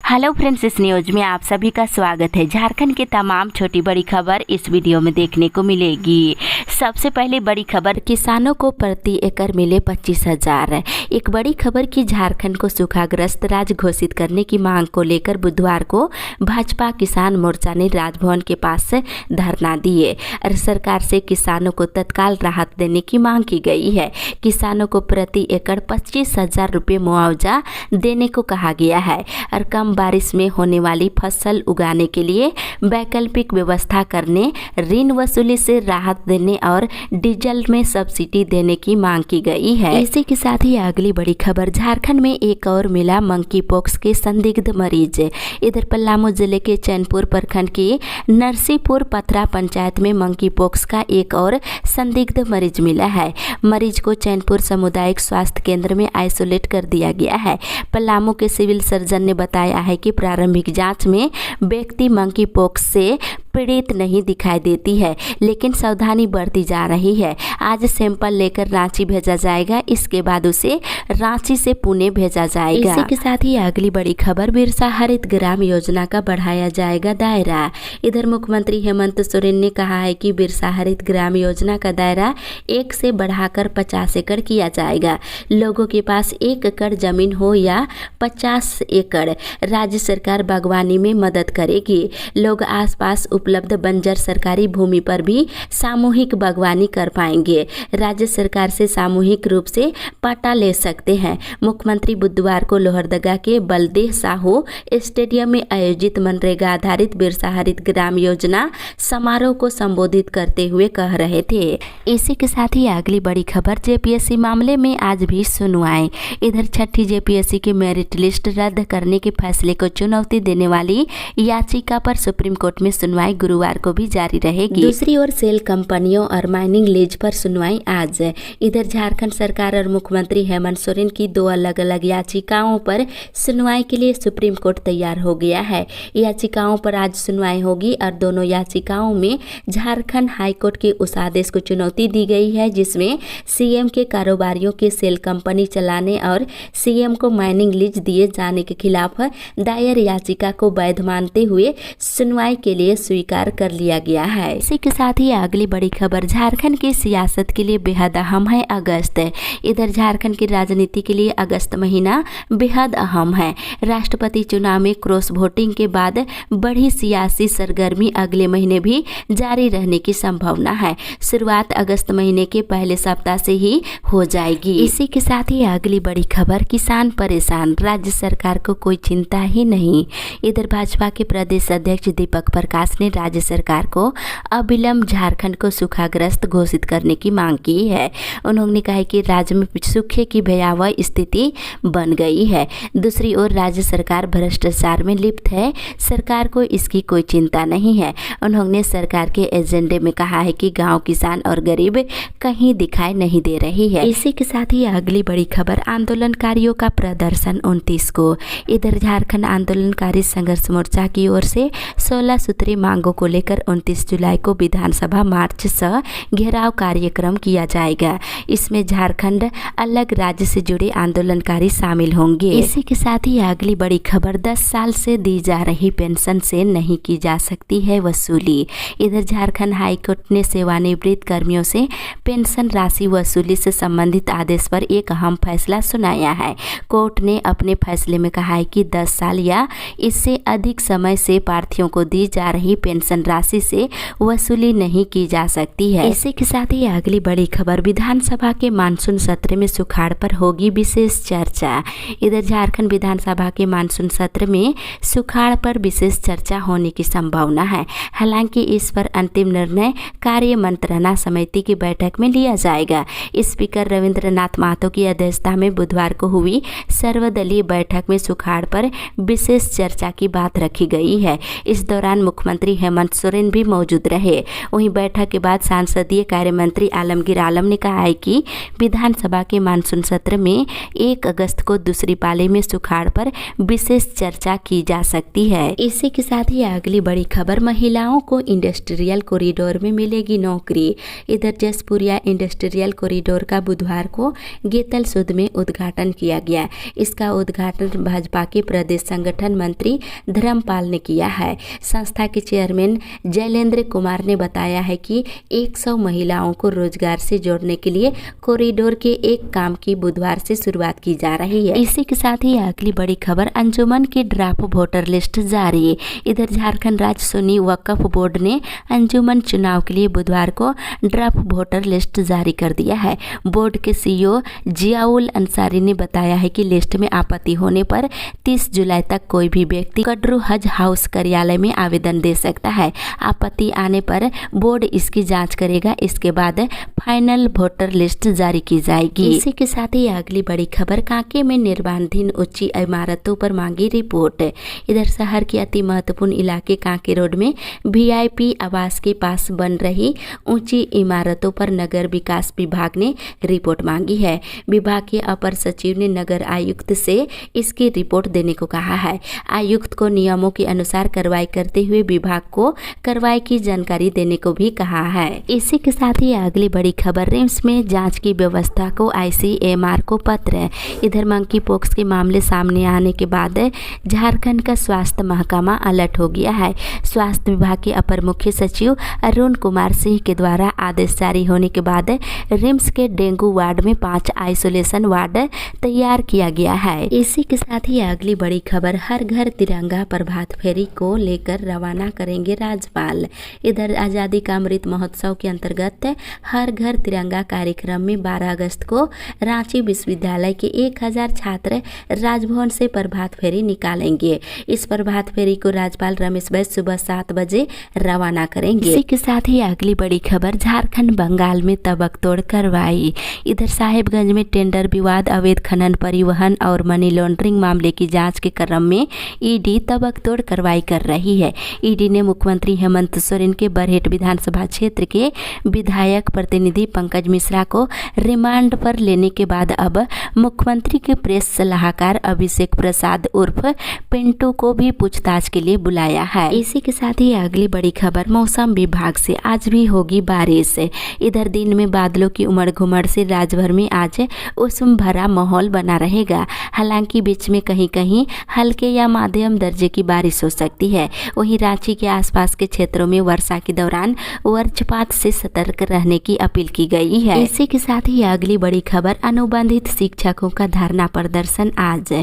Hello friends, इस news में आप सभी का स्वागत है। झारखंड की तमाम छोटी बड़ी खबर इस वीडियो में देखने को मिलेगी। सबसे पहले बड़ी खबर, किसानों को प्रति एकड़ मिले 25,000। एक बड़ी खबर की झारखंड को सूखाग्रस्त राज्य घोषित करने की मांग को लेकर बुधवार को भाजपा किसान मोर्चा ने राजभवन के पास धरना दिए और सरकार से किसानों को तत्काल राहत देने की मांग की गई है। किसानों को प्रति एकड़ 25,000 रुपये मुआवजा देने को कहा गया है और कम बारिश में होने वाली फसल उगाने के लिए वैकल्पिक व्यवस्था करने, ऋण वसूली से राहत देने और डीजल में सब्सिडी देने की मांग की गई है। इसी के साथ ही अगली बड़ी खबर, झारखंड में एक और मिला मंकी पॉक्स के संदिग्ध मरीज। इधर पलामू जिले के चैनपुर प्रखंड की नरसीपुर पथरा पंचायत में मंकी पॉक्स का एक और संदिग्ध मरीज मिला है। मरीज को चैनपुर सामुदायिक स्वास्थ्य केंद्र में आइसोलेट कर दिया गया है। पलामू के सिविल सर्जन ने बताया है कि प्रारंभिक जांच में व्यक्ति मंकी पॉक्स से पीड़ित नहीं दिखाई देती है, लेकिन सावधानी बरती जा रही है। आज सैंपल लेकर रांची भेजा जाएगा, इसके बाद उसे रांची से पुणे भेजा जाएगा। इसी के साथ ही अगली बड़ी खबर, बिरसा हरित ग्राम योजना का बढ़ाया जाएगा दायरा। इधर मुख्यमंत्री हेमंत सोरेन ने कहा है कि बिरसा हरित ग्राम योजना का दायरा 1 से बढ़ाकर 50 एकड़ किया जाएगा। लोगों के पास 1 एकड़ जमीन हो या 50 एकड़, राज्य सरकार बागवानी में मदद करेगी। लोग आसपास उपलब्ध बंजर सरकारी भूमि पर भी सामूहिक बागवानी कर पाएंगे। राज्य सरकार से सामूहिक रूप से पट्टा ले सकते हैं। मुख्यमंत्री बुधवार को लोहरदगा के बलदेव साहू स्टेडियम में आयोजित मनरेगा आधारित बिरसा हरित ग्राम योजना समारोह को संबोधित करते हुए कह रहे थे। इसी के साथ ही अगली बड़ी खबर, जेपीएससी मामले में आज भी सुनवाई। इधर छठी जेपीएससी की मेरिट लिस्ट रद्द करने के फैसले को चुनौती देने वाली याचिका पर सुप्रीम कोर्ट में सुनवाई गुरुवार को भी जारी रहेगी। दूसरी ओर सेल कंपनियों और माइनिंग लीज पर सुनवाई आज। इधर झारखंड सरकार और मुख्यमंत्री हेमंत सोरेन की 2 अलग अलग याचिकाओं पर सुनवाई के लिए सुप्रीम कोर्ट तैयार हो गया है। याचिकाओं पर आज सुनवाई होगी और दोनों याचिकाओं में झारखंड हाईकोर्ट के उस आदेश को चुनौती दी गई है जिसमें सीएम के कारोबारियों के सेल कंपनी चलाने और सीएम को माइनिंग लीज दिए जाने के खिलाफ दायर याचिका को वैध मानते हुए सुनवाई के लिए स्वीकार कर लिया गया है। इसी के साथ ही अगली बड़ी खबर, झारखंड की सियासत के लिए बेहद अहम है अगस्त। इधर झारखंड की राजनीति के लिए अगस्त महीना बेहद अहम है। राष्ट्रपति चुनाव में क्रॉस वोटिंग के बाद बड़ी सियासी सरगर्मी अगले महीने भी जारी रहने की संभावना है। शुरुआत अगस्त महीने के पहले सप्ताह से ही हो जाएगी। इसी के साथ ही अगली बड़ी खबर, किसान परेशान, राज्य सरकार को कोई चिंता ही नहीं। इधर भाजपा के प्रदेश अध्यक्ष दीपक प्रकाश ने राज्य सरकार को अविलंब झारखंड को सूखाग्रस्त घोषित करने की मांग की है। उन्होंने कहा कि राज्य में सूखे की भयावह स्थिति बन गई है। दूसरी ओर राज्य सरकार भ्रष्टाचार में लिप्त है, सरकार को इसकी कोई चिंता नहीं है। उन्होंने सरकार के एजेंडे में कहा है कि गांव, किसान और गरीब कहीं दिखाई नहीं दे रही है। इसी के साथ ही अगली बड़ी खबर, आंदोलनकारियों का प्रदर्शन 29 को। इधर झारखंड आंदोलनकारी संघर्ष मोर्चा की ओर से 16 सूत्री मांगों को लेकर 29 जुलाई को विधानसभा मार्च सह घेराव कार्यक्रम किया जाएगा। इसमें झारखंड अलग राज्य से जुड़े आंदोलनकारी शामिल होंगे। इसी के साथ ही अगली बड़ी खबर, 10 साल से दी जा रही पेंशन से नहीं की जा सकती है वसूली। इधर झारखंड हाईकोर्ट ने सेवानिवृत्त कर्मियों से पेंशन राशि वसूली से संबंधित आदेश पर एक अहम फैसला सुनाया है। कोर्ट ने अपने फैसले में कहा है कि 10 साल या इससे अधिक समय से प्रार्थियों को दी जा रही पेंशन राशि से वसूली नहीं की जा सकती है। इसी के साथ ही अगली बड़ी खबर, विधानसभा के मानसून सत्र में सुखाड़ पर होगी विशेष चर्चा। इधर झारखंड विधानसभा के मानसून सत्र में सुखाड़ पर विशेष चर्चा होने की संभावना है। हालांकि इस पर अंतिम निर्णय कार्य मंत्रणा समिति की बैठक में लिया जाएगा। स्पीकर रविंद्रनाथ महतो की अध्यक्षता में बुधवार को हुई सर्वदलीय बैठक में सुखाड़ पर विशेष चर्चा की बात रखी गई है। इस दौरान मुख्यमंत्री हेमंत सोरेन भी मौजूद रहे। वहीं बैठक के बाद संसदीय कार्य मंत्री आलमगीर आलम ने कहा है कि विधानसभा के मानसून सत्र में 1 अगस्त को दूसरी पाली में सुखाड़ पर विशेष चर्चा की जा सकती है। इसी के साथ ही अगली बड़ी खबर, महिलाओं को इंडस्ट्रियल कॉरिडोर में मिलेगी नौकरी। इधर जसपुरिया इंडस्ट्रियल कॉरिडोर का बुधवार को गेतल सूद में उद्घाटन किया गया। इसका उद्घाटन भाजपा के प्रदेश संगठन मंत्री धर्मपाल ने किया है। संस्था के चेयरमैन जैलेंद्र कुमार ने बताया है कि 100 महिलाओं को रोजगार से जोड़ने के लिए कॉरिडोर के एक काम की बुधवार से शुरुआत की जा रही है। इसी के साथ ही अगली बड़ी खबर, अंजुमन की ड्राफ्ट वोटर लिस्ट जारी। इधर झारखंड राज्य सुन्नी वक्फ बोर्ड ने अंजुमन चुनाव के लिए बुधवार को ड्राफ्ट वोटर लिस्ट जारी कर दिया है। बोर्ड के सीईओ जियाउल अंसारी ने बताया है कि लिस्ट में आपत्ति होने पर 30 जुलाई तक कोई भी व्यक्ति कड्रू हज हाउस कार्यालय में आवेदन दे सकता है। आपत्ति आने पर बोर्ड इसकी जांच करेगा। इसके बाद फाइनल वोटर लिस्ट जारी की जाएगी। इसी के साथ ही अगली बड़ी खबर, कांके में निर्माणाधीन ऊंची इमारतों पर मांगी रिपोर्ट। इधर शहर के अति महत्वपूर्ण इलाके कांके रोड में वीआईपी आवास के पास बन रही ऊंची इमारतों पर नगर विकास विभाग ने रिपोर्ट मांगी है। विभाग के अपर सचिव ने नगर आयुक्त से इसकी रिपोर्ट देने को कहा है। आयुक्त को नियमों के अनुसार कार्रवाई करते हुए विभाग को कार्रवाई की जानकारी देने को भी कहा है। इसी के साथ ही अगली बड़ी खबर, रिम्स में जांच की व्यवस्था को आईसीएमआर को पत्र। इधर मंकी पॉक्स के मामले सामने आने के बाद झारखंड का स्वास्थ्य महकमा अलर्ट हो गया है। स्वास्थ्य विभाग के अपर मुख्य सचिव अरुण कुमार सिंह के द्वारा आदेश जारी होने के बाद रिम्स के डेंगू वार्ड में 5 आइसोलेशन वार्ड तैयार किया गया है। इसी के साथ ही अगली बड़ी खबर, हर घर तिरंगा प्रभात फेरी को लेकर रवाना करेंगे राज्यपाल। इधर आज़ादी का अमृत महोत्सव के अंतर्गत हर घर तिरंगा कार्यक्रम में 12 अगस्त को रांची विश्वविद्यालय के 1000 छात्र राजभवन से प्रभात फेरी निकालेंगे। इस प्रभात फेरी को राज्यपाल रमेश बैस सुबह 7 बजे रवाना करेंगे। इसी के साथ ही अगली बड़ी खबर, झारखंड बंगाल में तबकतोड़ कार्रवाई। इधर साहेबगंज में टेंडर विवाद, अवैध खनन, परिवहन और मनी लॉन्ड्रिंग मामले की जांच के क्रम में ईडी तबकतोड़ कार्रवाई कर रही है। ईडी ने मुख्यमंत्री हेमंत सोरेन के बरहेट विधानसभा क्षेत्र के विधायक प्रतिनिधि पंकज मिश्रा को रिमांड पर लेने के बाद अब मुख्यमंत्री के प्रेस सलाहकार अभिषेक प्रसाद उर्फ पिंटू को भी पूछताछ के लिए बुलाया है। इसी के साथ ही अगली बड़ी खबर, मौसम विभाग से आज भी होगी बारिश। इधर दिन में बादलों की उमड़ घुमड़ से राज्यभर में आज उष्ण भरा माहौल बना रहेगा। हालांकि बीच में कहीं कहीं हल्के या मध्यम दर्जे की बारिश हो सकती है। वहीं रांची के आसपास के क्षेत्रों में वर्षा के दौरान वज्रपात से सतर्क रहने की अपील की गई है। इसी के साथ ही अगली बड़ी खबर, अनुबंधित शिक्षकों का धरना प्रदर्शन आज।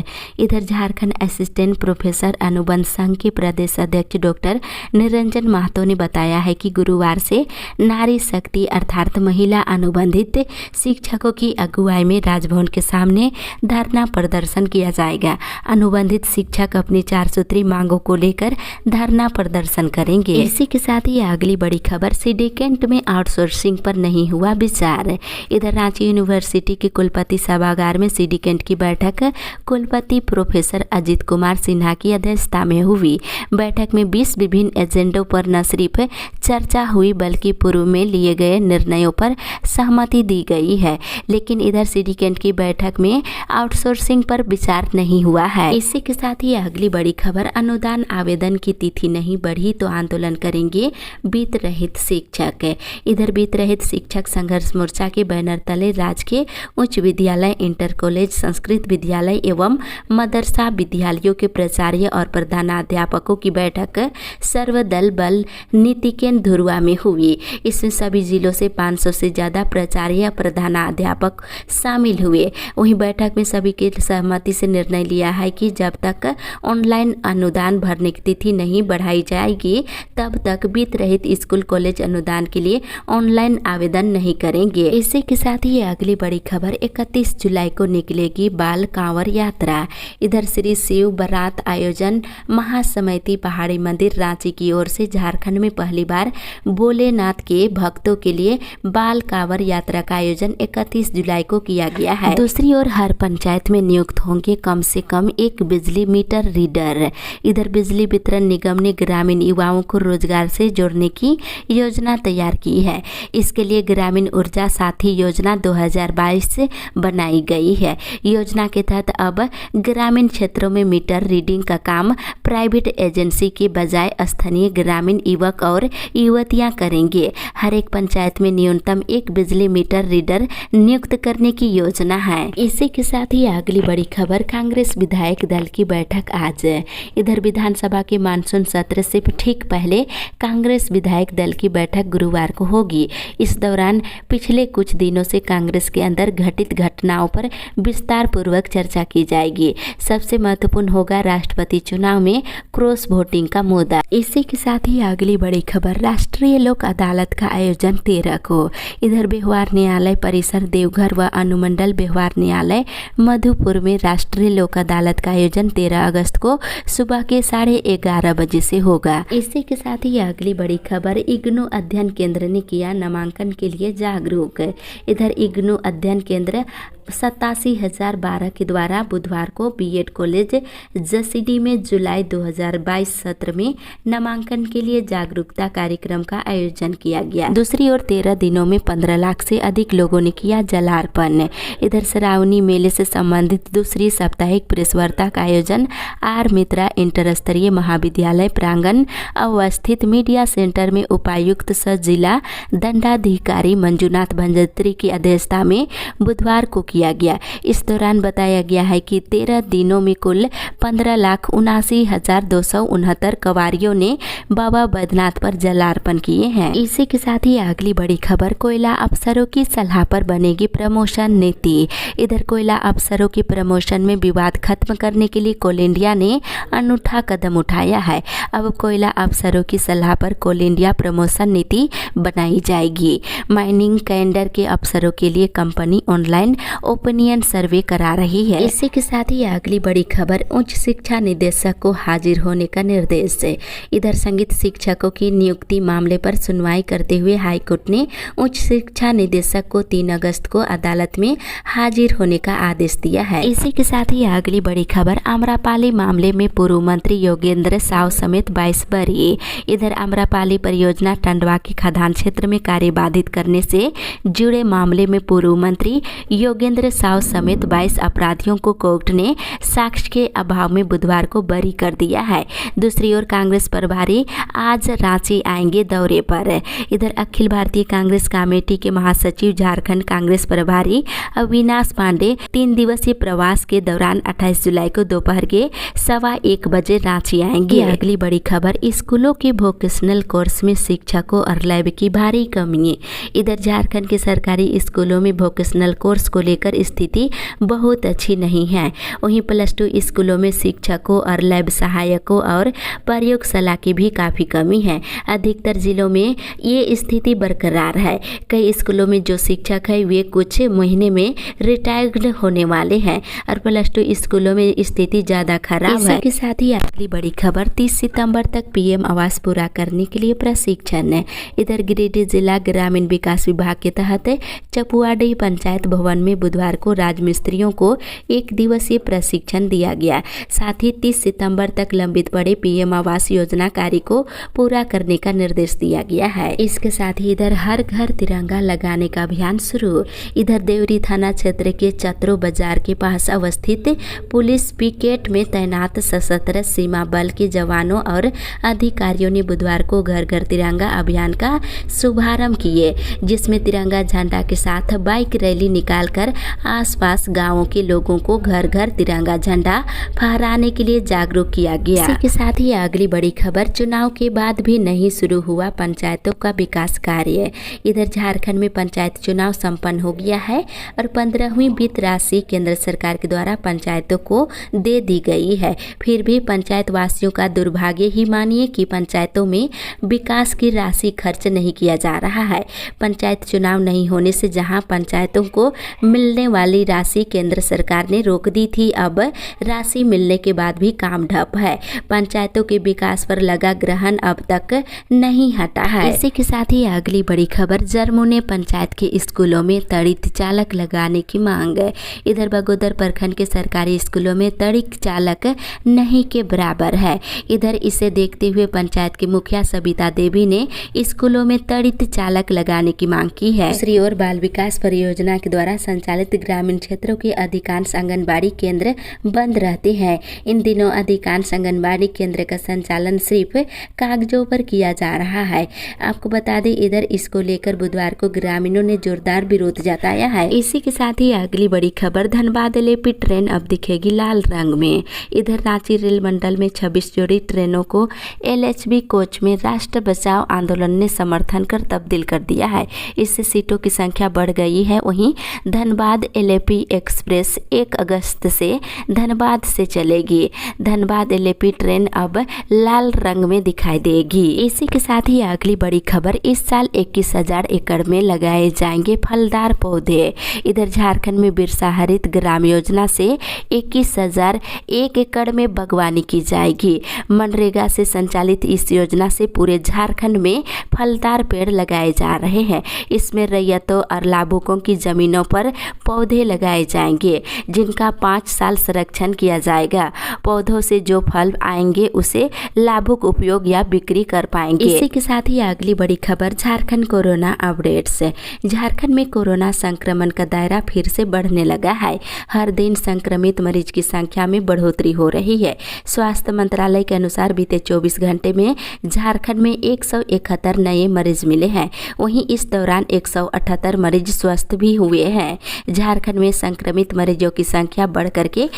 इधर झारखंड असिस्टेंट प्रोफेसर अनुबंध संघ के प्रदेश अध्यक्ष डॉक्टर निरंजन महतो ने बताया है कि गुरुवार से नारी शक्ति अर्थात महिला अनुबंधित शिक्षकों की अगुवाई में राजभवन के सामने धरना प्रदर्शन किया जाएगा। अनुबंधित शिक्षक अपनी 4 सूत्री मांगों को लेकर धरना प्रदर्शन करेंगे। इसी के साथ ही अगली बड़ी खबर, सिंडिकेट में आउटसोर्सिंग पर नहीं हुआ विचार। इधर रांची यूनिवर्सिटी के कुलपति सभागार में सिंडिकेट की बैठक कुलपति प्रोफेसर अजित कुमार सिन्हा की अध्यक्षता में हुई। बैठक में 20 विभिन्न एजेंडों पर न सिर्फ चर्चा हुई बल्कि पूर्व में लिए गए निर्णयों पर सहमति दी गई है। लेकिन इधर सिंडिकेट की बैठक में आउटसोर्सिंग पर विचार नहीं हुआ है। इसी के साथ ही अगली बड़ी खबर, अनुदान आवेदन की तिथि नहीं बढ़ी तो आंदोलन करेंगे वित्त रहित शिक्षक। इधर वित्त रहित शिक्षक संघर्ष मोर्चा के बैनर तले राजकीय उच्च विद्यालय, इंटर कॉलेज, संस्कृत विद्यालय एवं मदरसा विद्यालयों के प्राचार्य और प्रधानाध्यापकों की बैठक सर्वदल बल नीतिकेंद्र धुरुआ में हुई। इसमें सभी जिलों से 500 से ज्यादा प्राचार्य, प्रधानाध्यापक शामिल हुए। वहीं बैठक में सभी की सहमति से निर्णय लिया है कि जब तक ऑनलाइन अनुदान भरने की तिथि नहीं बढ़ाई जाएगी तब तक वित्त रहित स्कूल कॉलेज अनुदान के लिए ऑनलाइन आवेदन नहीं करेंगे। इसी के साथ ही अगली बड़ी खबर, 31 जुलाई को निकलेगी बाल कांवर यात्रा। इधर श्री शिव बारात आयोजन महासमिति पहाड़ी मंदिर रांची की ओर से झारखंड में पहली बार भोलेनाथ के भक्तों के लिए बाल कांवर यात्रा का आयोजन 31 जुलाई को किया गया है। दूसरी ओर हर पंचायत में नियुक्त होंगे कम से कम एक बिजली मीटर रीडर। इधर बिजली वितरण निगम ने ग्रामीण युवाओं को रोजगार से जोड़ने की योजना तैयार की है। इसके लिए ग्रामीण ऊर्जा साथी योजना 2022 से बनाई गई है। योजना के तहत अब ग्रामीण क्षेत्रों में मीटर रीडिंग का काम प्राइवेट एजेंसी के बजाय स्थानीय ग्रामीण युवक और युवतियां करेंगे। हर एक पंचायत में न्यूनतम एक बिजली मीटर रीडर नियुक्त करने की योजना है। इसी के साथ ही अगली बड़ी खबर, कांग्रेस विधायक दल की बैठक आज। इधर विधानसभा के मानसून सत्र से ठीक पहले कांग्रेस विधायक दल की बैठक गुरुवार को होगी। इस दौरान पिछले कुछ दिनों से कांग्रेस के अंदर घटित घटनाओं पर विस्तार पूर्वक चर्चा की जाएगी। सबसे महत्वपूर्ण होगा राष्ट्रपति चुनाव में क्रॉस वोटिंग का मुद्दा। इसी के साथ ही अगली बड़ी खबर, राष्ट्रीय लोक अदालत का आयोजन 13 को। इधर व्यवहार न्यायालय परिसर देवघर व अनुमंडल व्यवहार न्यायालय मधुपुर में राष्ट्रीय लोक अदालत का आयोजन 13 अगस्त को सुबह के 11:30 बजे से होगा। इसी के साथ ही अगली बड़ी खबर, इग्नू अध्ययन केंद्र ने किया नामांकन के लिए जागरूक। इधर इग्नू अध्ययन केंद्र 87,012 के द्वारा बुधवार को बीएड कॉलेज जसीडी में जुलाई 2022 सत्र में नामांकन के लिए जागरूकता कार्यक्रम का आयोजन किया गया। दूसरी ओर 13 दिनों में 15 लाख से अधिक लोगों ने किया जलार्पण। इधर श्रावणी मेले से संबंधित दूसरी साप्ताहिक प्रेस वार्ता का आयोजन आर मित्रा इंटर स्तरीय महाविद्यालय प्रांगण अवस्थित मीडिया सेंटर में उपायुक्त सह जिला दंडाधिकारी मंजुनाथ भंजत्री की अध्यक्षता में बुधवार को किया गया। इस दौरान बताया गया है कि 13 दिनों में कुल 15,79,269 कवारियों ने बाबा बैद्यनाथ पर जलार्पण किए हैं। इसी के साथ ही अगली बड़ी खबर, कोयला अफसरों की सलाह पर बनेगी प्रमोशन नीति। इधर कोयला अफसरों की प्रमोशन में विवाद खत्म करने के लिए कोल इंडिया ने अनूठा कदम उठाया है। अब कोयला अफसरों की सलाह पर कोल इंडिया प्रमोशन नीति बनाई जाएगी। माइनिंग कैडर के अफसरों के लिए कंपनी ऑनलाइन ओपिनियन सर्वे करा रही है। इसी के साथ ही अगली बड़ी खबर, उच्च शिक्षा निदेशक को हाजिर होने का निर्देश है। इधर संगीत शिक्षकों की नियुक्ति मामले पर सुनवाई करते हुए हाईकोर्ट ने उच्च शिक्षा निदेशक को 3 अगस्त को अदालत में हाजिर होने का आदेश दिया है। इसी के साथ ही अगली बड़ी खबर, आम्रपाली मामले में पूर्व मंत्री योगेंद्र साव समेत 22 बरी। इधर आम्रपाली परियोजना टंडवा के खदान क्षेत्र में कार्य बाधित करने से जुड़े मामले में पूर्व मंत्री योगेंद्र साव समेत 22 अपराधियों को कोर्ट ने साक्ष्य के अभाव में बुधवार को बरी कर दिया है। दूसरी ओर कांग्रेस प्रभारी आज रांची आएंगे दौरे पर। इधर अखिल भारतीय कांग्रेस कमेटी के महासचिव झारखंड कांग्रेस प्रभारी अविनाश पांडे 3 दिवसीय प्रवास के दौरान 28 जुलाई को दोपहर के 1:15 बजे रांची आएंगे। अगली बड़ी खबर, स्कूलों के वोकेशनल कोर्स में शिक्षकों और लैब की भारी कमी। इधर झारखंड के सरकारी स्कूलों में वोकेशनल कोर्स को लेकर स्थिति बहुत अच्छी नहीं है। वहीं +2 स्कूलों में शिक्षकों और लैब सहायकों और प्रयोगशाला की भी काफ़ी कमी है। अधिकतर जिलों में ये स्थिति बरकरार है। कई स्कूलों में जो शिक्षक है वे कुछ महीने में रिटायर्ड होने वाले हैं और +2 स्कूलों में स्थिति ज़्यादा खराब है। इसके साथ ही अगली बड़ी खबर, 30 सितंबर तक पीएम आवास पूरा करने के लिए प्रशिक्षण है। इधर गिरिडीह जिला ग्रामीण विकास विभाग के तहत चपुआडीह पंचायत भवन में बुधवार को राजमिस्त्रियों को 1 दिवसीय प्रशिक्षण दिया गया। साथ ही 30 सितंबर तक लंबित पड़े पीएम आवास योजना कार्य को पूरा करने का निर्देश दिया गया है। इसके साथ ही इधर हर घर तिरंगा लगाने का अभियान शुरू। इधर देवरी थाना क्षेत्र के चतरो बाजार के पास अवस्थित पुलिस पिकेट में तैनात सशस्त्र सीमा बल के जवानों और अधिकारियों ने बुधवार को घर घर तिरंगा अभियान का शुभारंभ किए, जिसमें तिरंगा झंडा के साथ बाइक रैली निकालकर आसपास गांवों के लोगों को घर घर तिरंगा झंडा फहराने के लिए जागरूक किया गया। इसी के साथ ही अगली बड़ी खबर, चुनाव के बाद भी नहीं शुरू हुआ पंचायतों का विकास कार्य। इधर झारखंड में पंचायत चुनाव संपन्न हो गया है और 15वीं वित्त राशि केंद्र सरकार के द्वारा पंचायतों को दे दी गई है। फिर भी पंचायत वासियों का दुर्भाग्य ही मानिए कि पंचायतों में विकास की राशि खर्च नहीं किया जा रहा है। पंचायत चुनाव नहीं होने से जहां पंचायतों को मिलने मिलने वाली राशि केंद्र सरकार ने रोक दी थी। अब राशि मिलने के बाद भी काम ठप है। पंचायतों के विकास पर लगा ग्रहण अब तक नहीं हटा है। इसी के साथ ही अगली बड़ी खबर, जरमू ने पंचायत के स्कूलों में तड़ित चालक लगाने की मांग। इधर बगोदर प्रखंड के सरकारी स्कूलों में तड़ित चालक नहीं के बराबर है। इधर इसे देखते हुए पंचायत की मुखिया सबिता देवी ने स्कूलों में तड़ित चालक लगाने की मांग की है। दूसरी ओर बाल विकास परियोजना के द्वारा संचालित ग्रामीण क्षेत्रों के अधिकांश आंगनबाड़ी केंद्र बंद रहते हैं। इन दिनों अधिकांश आंगनबाड़ी केंद्र का संचालन सिर्फ कागजों पर किया जा रहा है। आपको बता दें, इधर इसको लेकर बुधवार को ग्रामीणों ने जोरदार विरोध जताया है। इसी के साथ ही अगली बड़ी खबर, धनबाद एलएपी ट्रेन अब दिखेगी लाल रंग में। इधर रांची रेल मंडल में 26 जोड़ी ट्रेनों को एलएचबी कोच में राष्ट्र बचाओ आंदोलन ने समर्थन कर तब्दील कर दिया है। इससे सीटों की संख्या बढ़ गई है। वहीं धनबाद एलएपी एक्सप्रेस 1 अगस्त से धनबाद से चलेगी। धनबाद एलएपी ट्रेन अब लाल रंग में दिखाई देगी। इसी के साथ ही अगली बड़ी खबर, इस साल 21,000 एकड़ में लगाए जाएंगे फलदार पौधे। इधर झारखंड में बिरसा हरित ग्राम योजना से 21,001 एकड़ में बागवानी की जाएगी। मनरेगा से संचालित इस योजना से पूरे झारखंड में फलदार पेड़ लगाए जा रहे हैं। इसमें रैयतों और लाभुकों की जमीनों पर पौधे लगाए जाएंगे, जिनका 5 साल संरक्षण किया जाएगा। पौधों से जो फल आएंगे उसे लाभुक उपयोग या बिक्री कर पाएंगे। इसी के साथ ही अगली बड़ी खबर, झारखंड कोरोना अपडेट्स। झारखंड में कोरोना संक्रमण का दायरा फिर से बढ़ने लगा है। हर दिन संक्रमित मरीज की संख्या में बढ़ोतरी हो रही है। स्वास्थ्य मंत्रालय के अनुसार बीते 24 घंटे में झारखंड में 171 नए मरीज मिले हैं। वहीं इस दौरान 178 मरीज स्वस्थ भी हुए हैं। झारखंड में संक्रमित मरीजों की संख्या बढ़ करके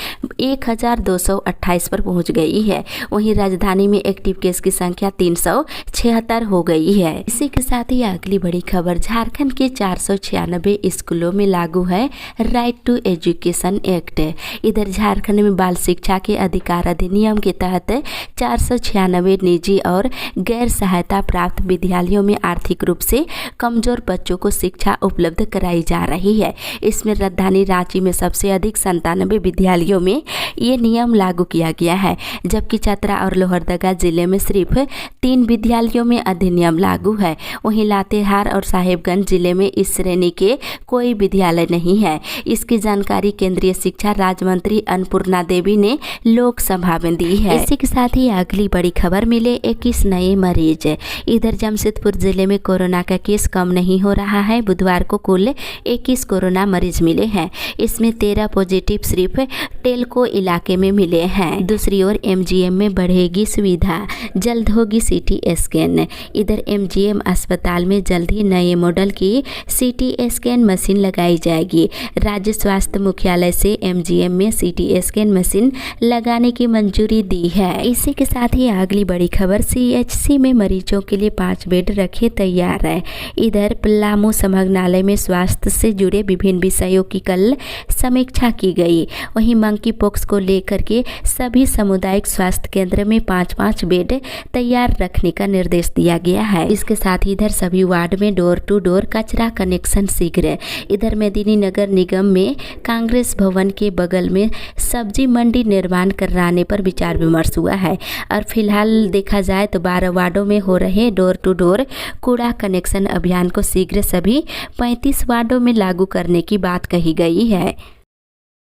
1228 पर पहुंच गई है। वहीं राजधानी में एक्टिव केस की संख्या 376 हो गई है। इसी के साथ ही अगली बड़ी खबर, झारखंड के 496 स्कूलों में लागू है राइट टू एजुकेशन एक्ट। इधर झारखंड में बाल शिक्षा के अधिकार अधिनियम के तहत 496 निजी और गैर सहायता प्राप्त विद्यालयों में आर्थिक रूप से कमजोर बच्चों को शिक्षा उपलब्ध कराई जा रही है। इसमें राजधानी रांची में सबसे अधिक 97 विद्यालयों में ये नियम लागू किया गया है, जबकि चतरा और लोहरदगा जिले में सिर्फ 3 विद्यालयों में अधिनियम लागू है। वहीं लातेहार और साहेबगंज जिले में इस श्रेणी के कोई विद्यालय नहीं है। इसकी जानकारी केंद्रीय शिक्षा राज्य मंत्री अन्नपूर्णा देवी ने लोकसभा में दी है। इसी के साथ ही अगली बड़ी खबर, मिले 21 नए मरीज। इधर जमशेदपुर जिले में कोरोना का केस कम नहीं हो रहा है। बुधवार को कुल 21 कोरोना मरीज मिले हैं। इसमें 13 पॉजिटिव सिर्फ टेलको इलाके में मिले हैं। दूसरी ओर एमजीएम में बढ़ेगी सुविधा, जल्द होगी सीटी स्कैन। इधर एमजीएम अस्पताल में जल्द ही नए मॉडल की सीटी स्कैन मशीन लगाई जाएगी। राज्य स्वास्थ्य मुख्यालय से एमजीएम में सीटी स्कैन मशीन लगाने की मंजूरी दी है। इसी के साथ ही अगली बड़ी खबर, सीएचसी में मरीजों के लिए 5 बेड रखे तैयार है। इधर पलामू संभागनालय में स्वास्थ्य से जुड़े विभिन्न विषयों की कल समीक्षा की गई। वहीं मंकी पॉक्स को लेकर के सभी सामुदायिक स्वास्थ्य केंद्र में 5-5 बेड तैयार रखने का निर्देश दिया गया है। इसके साथ ही इधर सभी वार्ड में डोर टू डोर कचरा कनेक्शन शीघ्र। इधर मेदिनी नगर निगम में कांग्रेस भवन के बगल में सब्जी मंडी निर्माण कराने पर विचार विमर्श हुआ है। और फिलहाल देखा जाए तो 12 वार्डों में हो रहे डोर टू डोर कूड़ा कनेक्शन अभियान को शीघ्र सभी 35 वार्डों में लागू करने की बात कही गई है।